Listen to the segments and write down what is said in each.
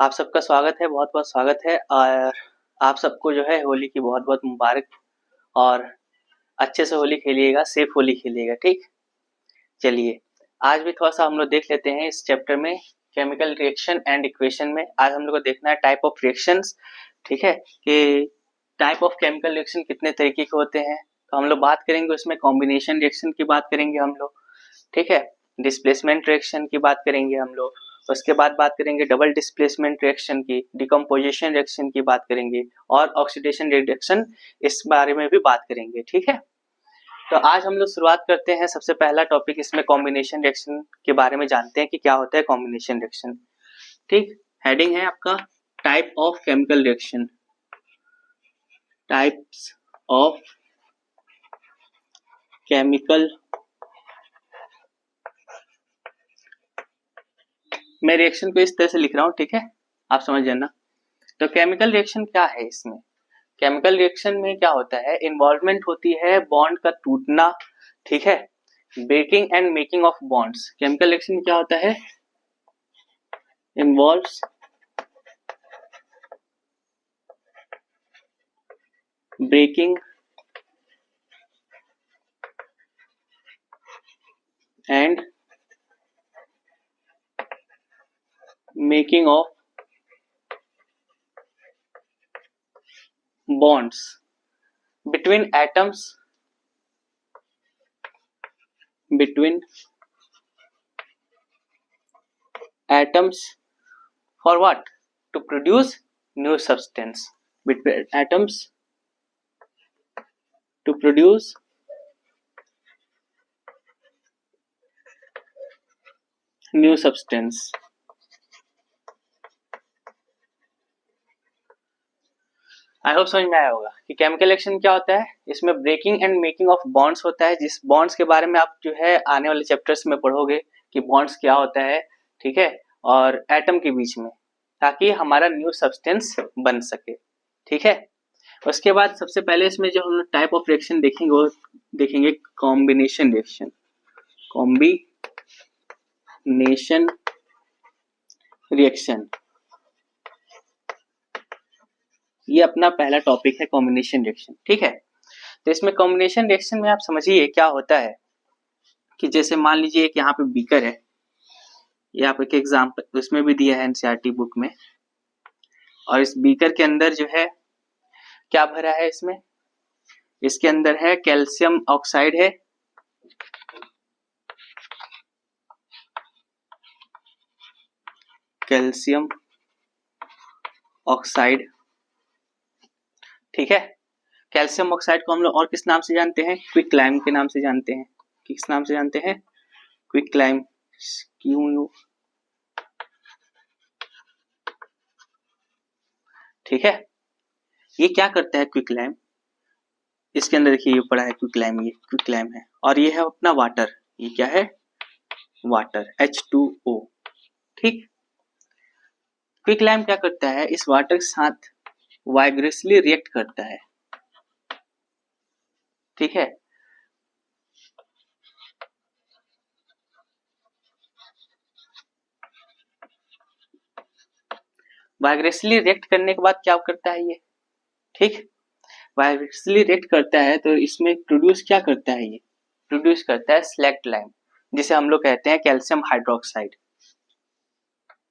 आप सबका स्वागत है, बहुत-बहुत स्वागत है और आप सबको जो है होली की बहुत-बहुत मुबारक और अच्छे से होली खेलिएगा, सेफ होली खेलिएगा, ठीक? चलिए, आज भी थोड़ा-सा हम लोग देख लेते हैं इस चैप्टर में केमिकल रिएक्शन एंड इक्वेशन में। आज हम लोग को देखना है टाइप ऑफ रिएक्शंस, ठीक है? कि टाइप ऑफ केमिकल रिएक्शन कितने तरीके के होते हैं। तो हम लोग बात करेंगे उसमें कॉम्बिनेशन रिएक्शन की बात करेंगे हम लोग, ठीक है? डिस्प्लेसमेंट रिएक्शन की बात करेंगे हम लोग। उसके बाद बात करेंगे डबल डिस्प्लेसमेंट रिएक्शन की, डिकम्पोजिशन रिएक्शन की बात करेंगे और ऑक्सीडेशन रिडक्शन इस बारे में भी बात करेंगे, ठीक है? तो आज हम लोग शुरुआत करते हैं। सबसे पहला टॉपिक इसमें कॉम्बिनेशन रिएक्शन के बारे में जानते हैं कि क्या होता है कॉम्बिनेशन रिएक्शन, ठीक? हेडिंग है आपका type of chemical reaction, types of chemical. मैं रिएक्शन को इस तरह से लिख रहा हूँ, ठीक है? आप समझ जाना। तो केमिकल रिएक्शन क्या है इसमें? केमिकल रिएक्शन में क्या होता है, इन्वॉल्वमेंट होती है बॉन्ड का टूटना, ठीक है? Breaking and making of bonds. Chemical reaction में क्या होता है, involves breaking and making of bonds between atoms for what? To produce new substance. Between atoms to produce new substance. I hope समझ में आया होगा कि केमिकल रिएक्शन क्या होता है। इसमें breaking and making of bonds होता है, जिस बॉन्ड्स के बारे में आप जो है आने वाले चैप्टर्स में पढ़ोगे कि बॉन्ड्स क्या होता है, ठीक है? और एटम के बीच में, ताकि हमारा न्यू सब्सटेंस बन सके, ठीक है? उसके बाद सबसे पहले इसमें जो हम टाइप ऑफ रिएक्शन देखेंगे वो देखेंगे कॉम्बिनेशन रिएक्शन। कॉम्बिनेशन रिएक्शन ये अपना पहला टॉपिक है, कॉम्बिनेशन रिएक्शन, ठीक है? तो इसमें कॉम्बिनेशन रिएक्शन में आप समझिए क्या होता है कि जैसे मान लीजिए एक यहाँ पे बीकर है, ये आप एक एग्जाम्पल उसमें भी दिया है एनसीईआरटी बुक में, और इस बीकर के अंदर जो है क्या भरा है, इसके अंदर है कैल्शियम ऑक्साइड है, कैल्शियम ऑक्साइड, ठीक है? कैल्शियम ऑक्साइड को हम लोग और किस नाम से जानते हैं, क्विक लाइम के नाम से जानते हैं। किस नाम से जानते हैं, क्विक लाइम, क्यू, ठीक है? ये क्या करता है क्विक लाइम, इसके अंदर देखिए ये पड़ा है क्विक लाइम, ये क्विक लाइम है, और ये है अपना वाटर, ये क्या है, वाटर H2O, ठीक? क्विक लाइम क्या करता है, इस वाटर के साथ वाइग्रेसली रिएक्ट करता है, ठीक है? वाइग्रेसली रिएक्ट करने के बाद क्या करता है ये, ठीक? वाइग्रेसली रिएक्ट करता है तो इसमें प्रोड्यूस क्या करता है, ये प्रोड्यूस करता है स्लैक्ट लाइम, जिसे हम लोग कहते हैं calcium hydroxide.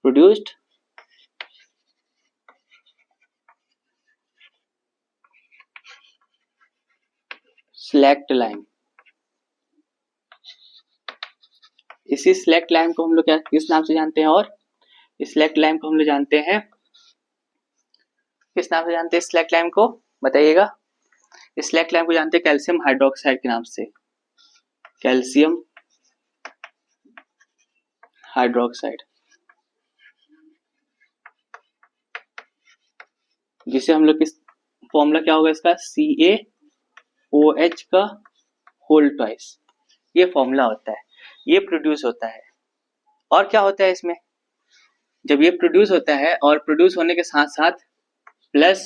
Produced select lime. इसी स्लैक्ट लाइम को हम लोग क्या किस नाम से जानते हैं, और स्लैक्ट लाइम को हम लोग जानते हैं किस नाम से जानते हैं, स्लैक्ट लाइम को बताइएगा। स्लैक्ट लाइम को जानते हैं कैल्शियम हाइड्रोक्साइड के नाम से, कैल्शियम हाइड्रोक्साइड, जिसे हम लोग किस फॉर्मूला क्या होगा इसका, CaOH का होल ट्वाइस, ये फॉर्मूला होता है, ये प्रोड्यूस होता है। और क्या होता है इसमें, जब ये प्रोड्यूस होता है और प्रोड्यूस होने के साथ साथ प्लस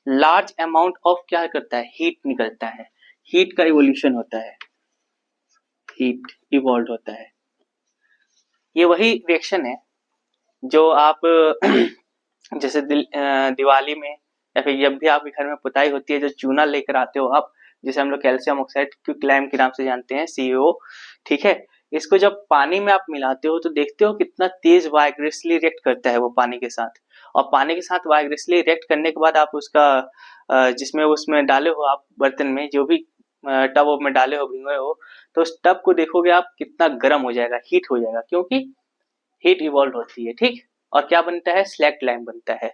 लार्ज अमाउंट ऑफ क्या करता है, हीट निकलता है, हीट का इवोल्यूशन होता है, हीट इवॉल्व होता है। ये वही रिएक्शन है जो आप जैसे दिवाली में या फिर जब भी आपके घर में पुताई होती है, जो चूना लेकर आते हो आप, जिसे हम लोग कैल्शियम ऑक्साइड क्विकलाइम के नाम से जानते हैं, CaO, ठीक है। इसको जब पानी में आप मिलाते हो तो देखते हो कितना तेज वाइग्रेसली रिएक्ट करता है वो पानी के साथ। और पानी के साथ वाइग्रेसली रिएक्ट करने के बाद आप उसका जिसमें उसमें डाले हो आप बर्तन में, जो भी टब में डाले हो, भिगोए हो, तो उस टब को देखोगे आप कितना गर्म हो जाएगा, हीट हो जाएगा, क्योंकि हीट इवॉल्व होती है, ठीक। और क्या बनता है, स्लैक्ड लाइम बनता है।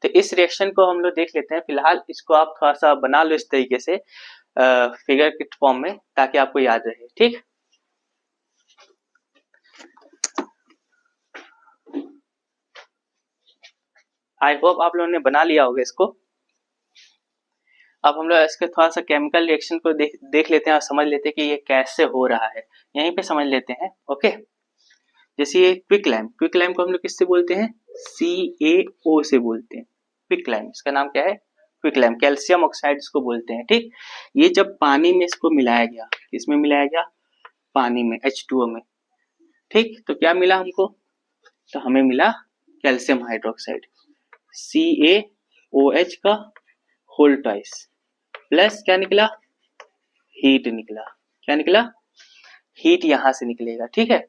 तो इस रिएक्शन को हम लोग देख लेते हैं। फिलहाल इसको आप थोड़ा सा बना लो इस तरीके से फिगर के फॉर्म में, ताकि आपको याद रहे, ठीक। आई होप आप लोगों ने बना लिया होगा इसको। अब हम लोग इसके थोड़ा सा केमिकल रिएक्शन को देख लेते हैं और समझ लेते हैं कि ये कैसे हो रहा है। यहीं पे समझ लेते हैं, ओके। जैसे ये क्विकलाइम को हम लोग किससे बोलते हैं, CaO से बोलते हैं। क्विकलाइम, इसका नाम क्या है, क्विकलाइम, कैल्शियम ऑक्साइड इसको बोलते हैं, ठीक। ये जब पानी में इसको मिलाया गया, किसमें मिलाया गया, पानी में, H2O में, ठीक। तो क्या मिला हमको, तो हमें मिला कैल्शियम हाइड्रोक्साइड, CaOH का होल ट्वाइस, प्लस क्या निकला, हीट निकला। क्या निकला, हीट यहां से निकलेगा, ठीक है।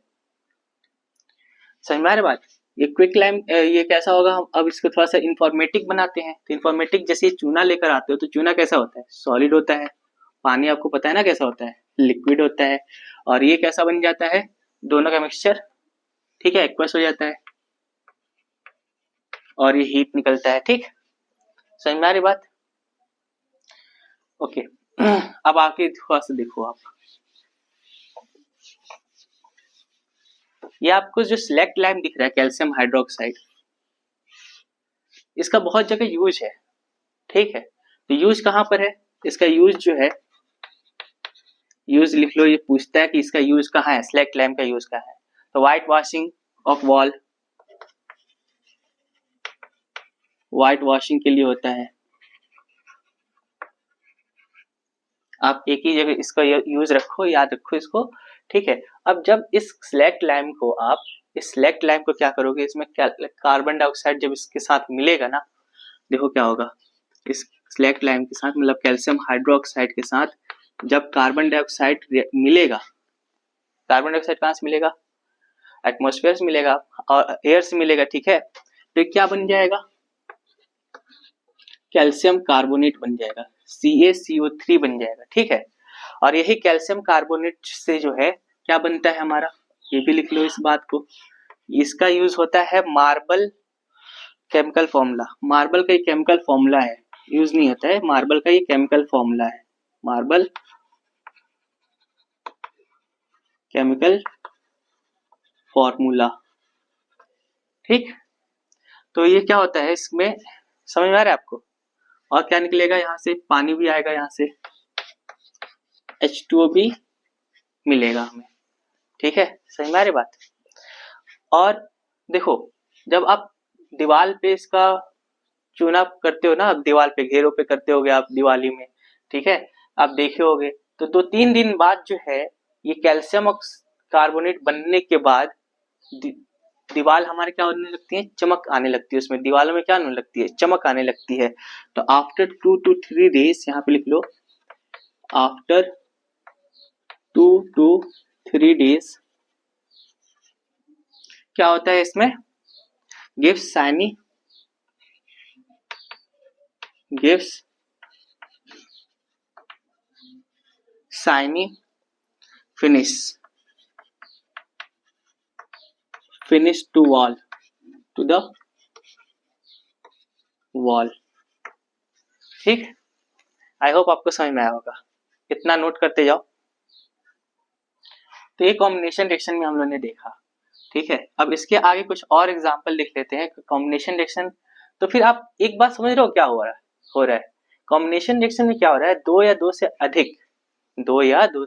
समझ में आ रही बात। ये क्विकलाइम ये कैसा होगा, हम अब इसको थोड़ा सा इंफॉर्मेटिक बनाते हैं। तो इंफॉर्मेटिक, जैसे चूना लेकर आते हो तो चूना कैसा होता है, सॉलिड होता है। पानी आपको पता है ना कैसा होता है, लिक्विड होता है। और ये कैसा बन जाता है, दोनों का मिक्सचर, ठीक है, एक्वस हो जाता है और ये हीट निकलता है, ठीक। समझ में आ रही बात, ओके। अब आके थोड़ा सा देखो आप, ये आपको जो सिलेक्ट लाइम दिख रहा है, कैल्शियम हाइड्रोक्साइड, इसका बहुत जगह यूज है, ठीक है। तो यूज कहां पर है, इसका यूज जो है, यूज लिख लो। ये पूछता है कि इसका यूज कहाँ है, सिलेक्ट लाइम का यूज कहाँ है। तो white washing of wall, white washing के लिए होता है। आप एक ही जगह इसका यूज रखो, याद रखो इसको, ठीक है। अब जब इस सिलेक्ट लाइम को आप, इस सिलेक्ट लाइम को क्या करोगे, इसमें कार्बन डाइऑक्साइड जब इसके साथ मिलेगा ना, देखो क्या होगा, इस सिलेक्ट लाइम के साथ, मतलब कैल्शियम हाइड्रोक्साइड के साथ जब कार्बन डाइऑक्साइड मिलेगा, कार्बन डाइऑक्साइड कहाँ से मिलेगा, एटमॉस्फेयर से मिलेगा और एयर से मिलेगा, ठीक है। तो क्या बन जाएगा, कैल्शियम कार्बोनेट बन जाएगा, CaCO3 बन जाएगा, ठीक है। और यही कैल्शियम कार्बोनेट से जो है क्या बनता है हमारा, ये भी लिख लो इस बात को। इसका यूज होता है मार्बल केमिकल फॉर्मूला, मार्बल का ये केमिकल फॉर्मूला है, यूज नहीं होता है, मार्बल का ये केमिकल फॉर्मूला है, मार्बल केमिकल फॉर्मूला, ठीक। तो ये क्या होता है, इसमें समझ में आ रहा है आपको। और क्या निकलेगा, यहाँ से पानी भी आएगा, यहाँ से H2O भी मिलेगा हमें, ठीक है। समझ में आ रही बात। और देखो, जब आप दीवार पे इसका चुनाव करते हो ना, आप दीवार पे, घेरों पे करते होगे आप दिवाली में, ठीक है, आप देखे होगे। तो 2-3 दिन बाद जो है, ये कैल्शियम कार्बोनेट बनने के बाद दीवार हमारे क्या होने लगती है, चमक आने लगती है, उसमें दीवारों में क्या आने लगती है, चमक आने लगती है। तो आफ्टर 2 to 3 days, यहाँ पे लिख लो, आफ्टर 2 to 3 days क्या होता है इसमें, gives shiny finish to the wall, ठीक। आई होप आपको समझ में आया होगा, इतना नोट करते जाओ। तो ये कॉम्बिनेशन रिएक्शन में हम लोगों ने देखा, ठीक है। अब इसके आगे कुछ और एग्जांपल लिख लेते हैं कॉम्बिनेशन रिएक्शन। तो फिर आप एक बात समझ रहे हो क्या हो रहा है कॉम्बिनेशन रिएक्शन में क्या हो रहा है, दो या दो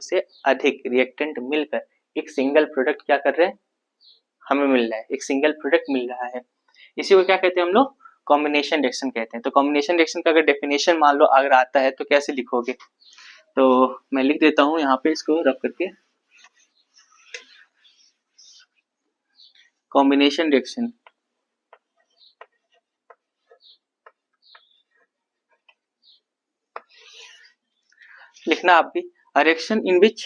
से अधिक रिएक्टेंट मिलकर एक सिंगल प्रोडक्ट क्या कर रहे हैं, हमें मिल रहा है, एक सिंगल प्रोडक्ट मिल रहा है। इसी को क्या कहते हैं हम लोग, कॉम्बिनेशन रिएक्शन कहते हैं। तो कॉम्बिनेशन रिएक्शन का अगर डेफिनेशन मान लो अगर आता है तो कैसे लिखोगे, तो मैं लिख देता हूं यहाँ पे इसको रख करके। कॉम्बिनेशन रिएक्शन लिखना आप भी, a reaction in which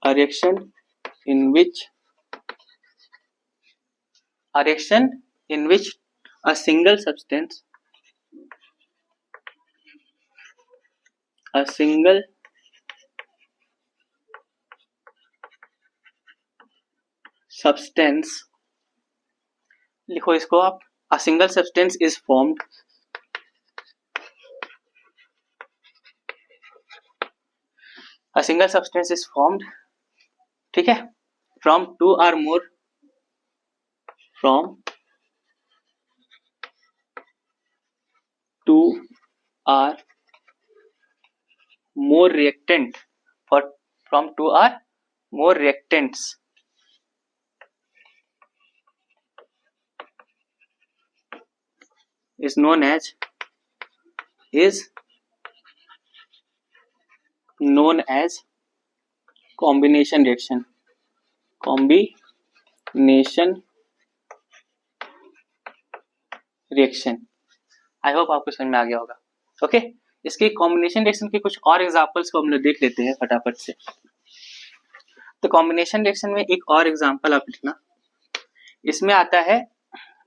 a reaction in which a reaction in which a single substance लिखो इसको आप, a single substance is formed ठीक है, from two or more reactant from two or more reactants is known as combination reaction. I hope आपको समझ में आ गया होगा। ओके, इसके कॉम्बिनेशन रिएक्शन के कुछ और एग्जांपल्स को हम लोग देख लेते हैं फटाफट से। तो कॉम्बिनेशन रिएक्शन में एक और एग्जांपल आप लिखना, इसमें आता है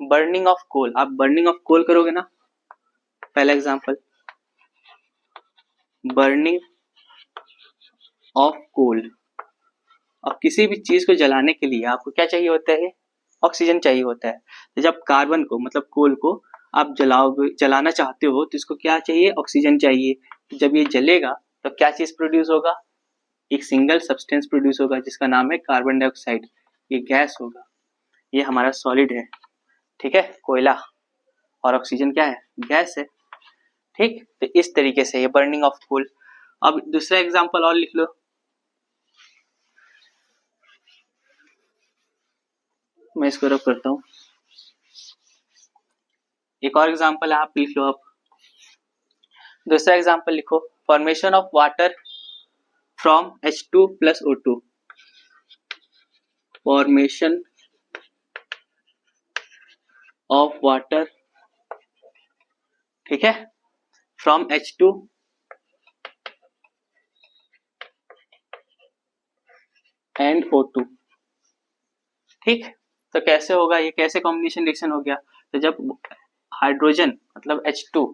बर्निंग ऑफ कोल। आप बर्निंग ऑफ कोल करोगे ना, पहला एग्जांपल बर्निंग ऑफ कोल। अब किसी भी चीज को जलाने के लिए आपको क्या चाहिए होता है, ऑक्सीजन चाहिए होता है। तो जब कार्बन को मतलब कोल को आप जलाना चाहते हो तो इसको क्या चाहिए, ऑक्सीजन चाहिए। तो जब ये जलेगा तो क्या चीज प्रोड्यूस होगा, एक सिंगल सब्सटेंस प्रोड्यूस होगा जिसका नाम है कार्बन डाइऑक्साइड। ये गैस होगा, ये हमारा सॉलिड है, ठीक है, कोयला, और ऑक्सीजन क्या है, गैस है, ठीक। तो इस तरीके से ये बर्निंग ऑफ कोल। अब दूसरा एग्जांपल और लिख लो, मैं इसको रब करता हूं। एक और एग्जांपल आप लिख लो। आप दूसरा एग्जांपल लिखो, formation of water from H2 plus O2। Formation of water, ठीक है, फ्रॉम H2 एंड O2, ठीक। तो कैसे होगा ये, कैसे कॉम्बिनेशन रिएक्शन हो गया, तो जब हाइड्रोजन मतलब H2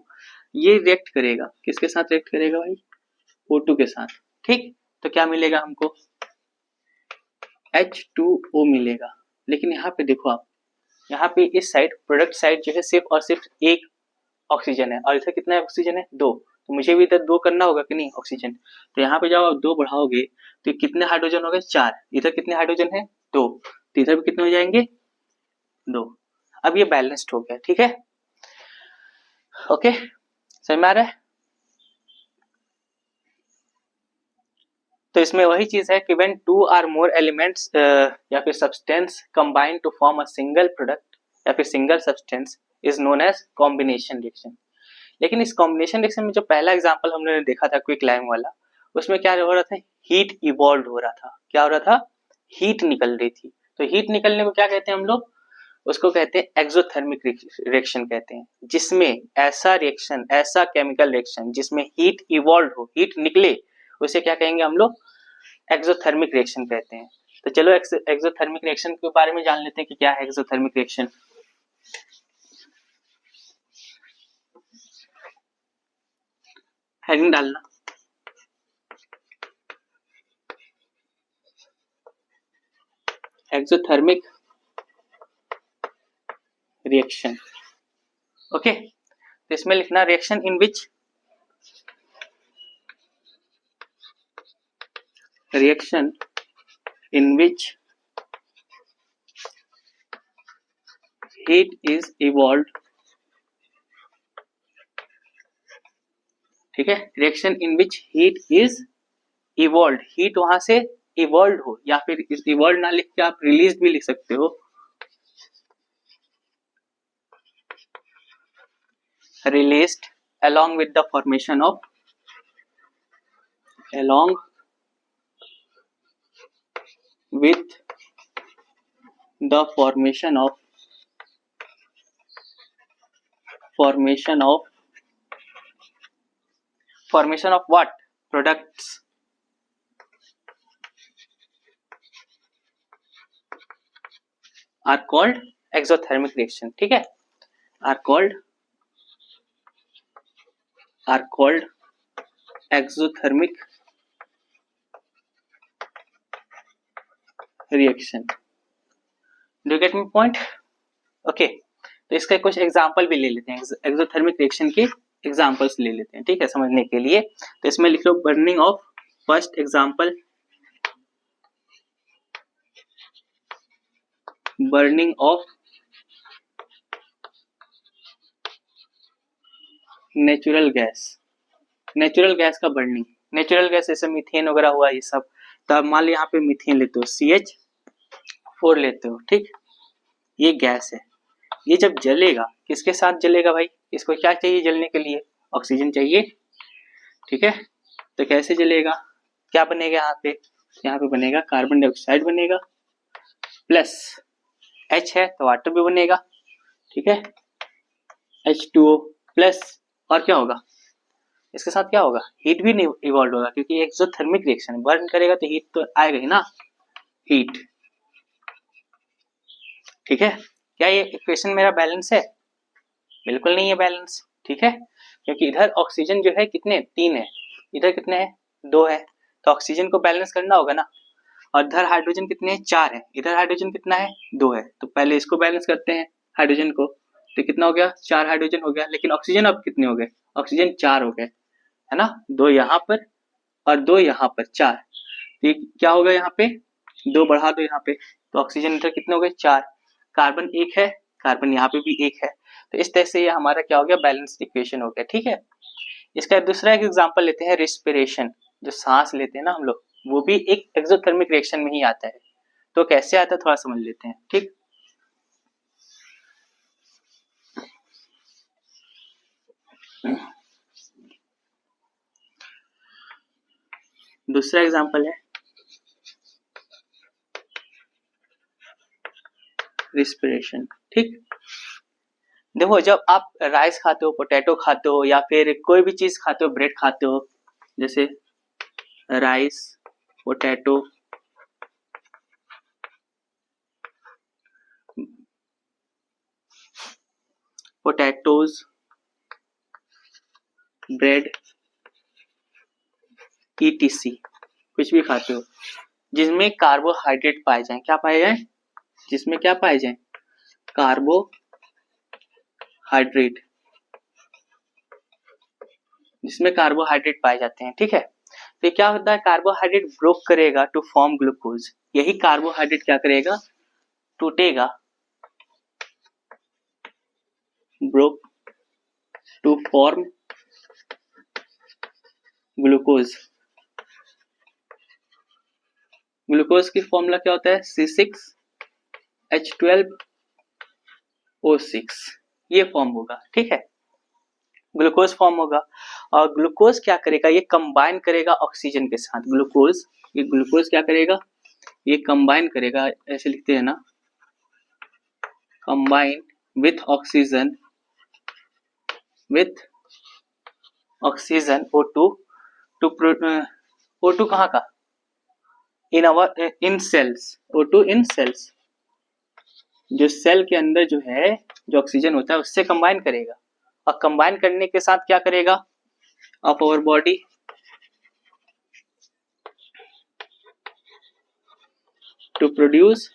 ये रिएक्ट करेगा, किसके साथ रिएक्ट करेगा भाई, O2 के साथ, ठीक। तो क्या मिलेगा हमको, H2O मिलेगा। लेकिन यहाँ पे देखो आप, यहाँ पे इस साइड प्रोडक्ट साइड जो है सिर्फ और सिर्फ एक ऑक्सीजन है, और इधर कितना ऑक्सीजन है, 2। तो मुझे भी इधर 2 करना होगा कि नहीं ऑक्सीजन। तो यहाँ पे जब आप 2 बढ़ाओगे तो कितने हाइड्रोजन हो गए, 4। इधर कितने हाइड्रोजन है, 2। तो इधर भी कितने हो जाएंगे, 2। अब ये बैलेंस्ड हो गया, ठीक है। ओके, समझ में आ रहा है। तो इसमें वही चीज है कि व्हेन 2 or more एलिमेंट्स या फिर substance combine to form a single product या फिर single substance is known as combination reaction. लेकिन इस कॉम्बिनेशन रिएक्शन में जो पहला एग्जांपल हमने देखा था क्विक लाइम वाला, उसमें क्या हो रहा था, हीट इवॉल्व हो रहा था। क्या हो रहा था, हीट निकल रही थी। तो हीट निकलने को क्या कहते हैं हम लोग, उसको कहते हैं एक्सोथर्मिक रिएक्शन कहते हैं। जिसमें ऐसा रिएक्शन, ऐसा केमिकल रिएक्शन जिसमें हीट इवॉल्व हो, हीट निकले, उसे क्या कहेंगे हम लोग, एक्सोथर्मिक रिएक्शन कहते हैं। तो चलो एक्सोथर्मिक रिएक्शन के बारे में जान लेते हैं कि क्या है एक्सोथर्मिक रिएक्शन। हेडिंग डालना, एक्सोथर्मिक रिएक्शन। ओके, तो इसमें लिखना reaction in which heat is evolved, ठीक है, reaction in which heat is evolve, heat वहां से इवॉल्व हो, या फिर इवॉल्व ना लिख के आप रिलीज भी लिख सकते हो, released along with the formation of formation of what products are called exothermic reaction, ठीक है, are called exothermic reaction. Do you get me point? Okay, तो इसका कुछ एग्जांपल भी ले लेते हैं, एक्सोथर्मिक रिएक्शन के एग्जांपल्स ले लेते हैं, ठीक है, समझने के लिए। तो इसमें लिख लो burning of, first example burning of natural gas का बर्निंग, नेचुरल गैस जैसे मीथेन वगैरह हुआ ये सब। तो अब मान लो यहाँ पे मीथेन लेते हो, CH4 लेते हो, ठीक, ये गैस है, ये जब जलेगा किसके साथ जलेगा भाई, इसको क्या चाहिए जलने के लिए, ऑक्सीजन चाहिए, ठीक है। तो कैसे जलेगा, क्या बनेगा यहाँ पे बनेगा कार्बन डाइऑक्साइड बनेगा, प्लस H है तो वाटर भी बनेगा, ठीक है, H2O प्लस, और क्या होगा इसके साथ, क्या होगा, हीट भी इवॉल्व होगा, क्योंकि एक्सोथर्मिक रिएक्शन बर्न करेगा तो हीट तो आएगा ही ना, हीट, ठीक है। क्या ये इक्वेशन मेरा बैलेंस है? बिल्कुल नहीं है बैलेंस, ठीक है, क्योंकि इधर ऑक्सीजन जो है कितने 3 है, इधर कितने हैं 2 है, तो ऑक्सीजन को बैलेंस करना होगा ना, और इधर हाइड्रोजन कितने हैं 4 है, इधर हाइड्रोजन कितना है 2 है, तो पहले इसको बैलेंस करते हैं हाइड्रोजन को, तो कितना हो गया 4 हाइड्रोजन हो गया, लेकिन ऑक्सीजन अब कितने हो गए, ऑक्सीजन 4 हो गए, है ना, 2 यहाँ पर और 2 यहाँ पर, 4, तो क्या होगा यहाँ पे 2 बढ़ा दो यहाँ पे, तो ऑक्सीजन इधर कितने हो गए 4, कार्बन 1 है, कार्बन यहाँ पे भी 1 है, तो इस तरह से ये हमारा क्या हो गया बैलेंस्ड इक्वेशन हो गया, ठीक है। इसका दूसरा एक एग्जांपल लेते हैं, रेस्पिरेशन, जो सांस लेते हैं ना हम लोग, वो भी एक एक्सोथर्मिक रिएक्शन में ही आता है, तो कैसे आता है थोड़ा समझ लेते हैं, ठीक। दूसरा एग्जांपल है रेस्पिरेशन, ठीक। देखो जब आप राइस खाते हो, पोटैटो खाते हो, या फिर कोई भी चीज खाते हो, ब्रेड खाते हो, जैसे rice, potato, potatoes, bread, ETC, कुछ भी खाते हो जिसमें कार्बोहाइड्रेट पाए जाएं, क्या पाए जाएं, जिसमें क्या पाए जाएं, कार्बोहाइड्रेट, जिसमें कार्बोहाइड्रेट पाए जाते हैं, ठीक है। तो क्या होता है, कार्बोहाइड्रेट ब्रोक करेगा टू फॉर्म ग्लूकोज, यही कार्बोहाइड्रेट क्या करेगा, टूटेगा, broke to form glucose, glucose की फॉर्मूला क्या होता है, C6H12O6, ये फॉर्म होगा, ठीक है, ग्लूकोज फॉर्म होगा, और ग्लूकोज क्या करेगा, ये कंबाइन करेगा ऑक्सीजन के साथ, ये ग्लूकोज क्या करेगा, ये कंबाइन करेगा, ऐसे लिखते हैं ना, combine with oxygen O2 to O2 कहाँ का, इन सेल्स, O2 इन सेल्स, जो सेल के अंदर जो है जो ऑक्सीजन होता है उससे कंबाइन करेगा, और कंबाइन करने के साथ क्या करेगा, of our body to produce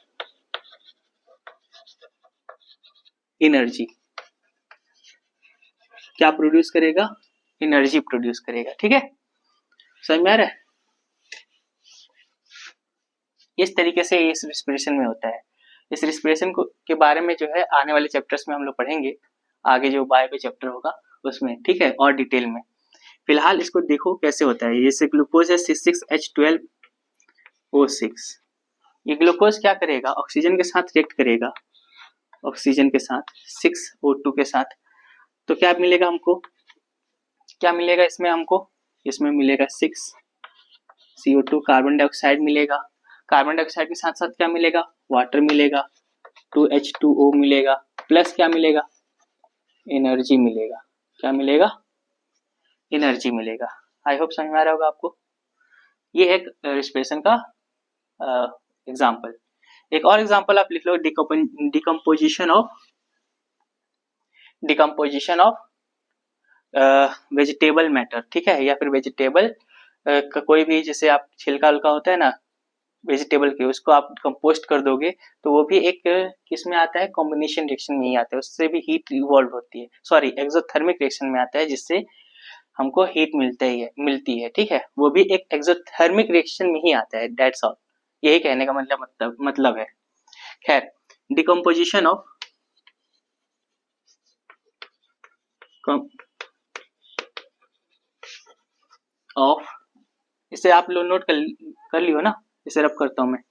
energy, क्या प्रोड्यूस करेगा, एनर्जी प्रोड्यूस करेगा, ठीक है, समझ में आ रहा है। इस तरीके से इस रिस्पिरेशन में होता है, इस रिस्पिरेशन को के बारे में जो है आने वाले चैप्टर्स में हम लोग पढ़ेंगे, आगे जो बायो के चैप्टर होगा उसमें, ठीक है, और डिटेल में। फिलहाल इसको देखो कैसे होता है, जैसे ग्लूकोज है C6H12O6, ये ग्लूकोज क्या करेगा, ऑक्सीजन के साथ रिएक्ट करेगा, ऑक्सीजन के साथ 6O2 के साथ, तो क्या मिलेगा हमको, क्या मिलेगा इसमें हमको, इसमें मिलेगा 6CO2 कार्बन डाइऑक्साइड मिलेगा, कार्बन डाइऑक्साइड के साथ साथ क्या मिलेगा, वाटर मिलेगा, 2H2O मिलेगा, प्लस क्या मिलेगा, एनर्जी मिलेगा। क्या मिलेगा? एनर्जी मिलेगा। आई होप समझ में आ रहा होगा आपको। ये है रेस्पिरेशन का एग्जाम्पल। एक और एग्जाम्पल आप लिख लो, डिकम्पोजिशन ऑफ वेजिटेबल मैटर, ठीक है, या फिर वेजिटेबल का कोई भी, जैसे आप छिलका उल्का होता है ना वेजिटेबल के, उसको आप कंपोस्ट कर दोगे तो वो भी एक किस में आता है, कॉम्बिनेशन रिएक्शन में ही आता है, उससे भी हीट इवॉल्व होती है, सॉरी एक्सोथर्मिक रिएक्शन में आता है, जिससे हमको हीट मिलती है, ठीक है, वो भी एक एक्सोथर्मिक रिएक्शन में ही आता है। दैट्स ऑल, यही कहने का मतलब है। खैर, डिकम्पोजिशन ऑफ इसे आप लोग नोट कर लियो ना, इसे रब करता हूं मैं।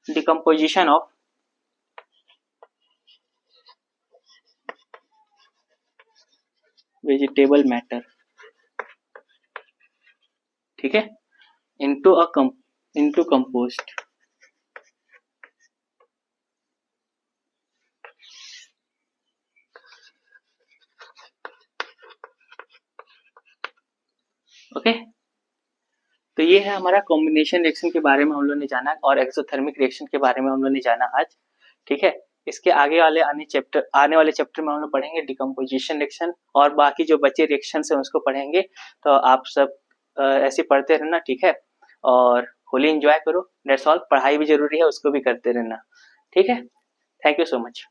डिकम्पोजिशन ऑफ वेजिटेबल मैटर, ठीक है, इनटू कंपोस्ट। ओके, तो ये है हमारा कॉम्बिनेशन रिएक्शन के बारे में हम लोग ने जाना, और एक्सोथर्मिक रिएक्शन के बारे में हम लोग ने जाना आज, ठीक है। इसके आगे वाले आने वाले चैप्टर में हम लोग पढ़ेंगे डिकम्पोजिशन रिएक्शन, और बाकी जो बचे रिएक्शन है उसको पढ़ेंगे। तो आप सब ऐसे पढ़ते रहना, ठीक है, और होली एंजॉय करो। That's all. पढ़ाई भी जरूरी है, उसको भी करते रहना, ठीक है। Thank you so much.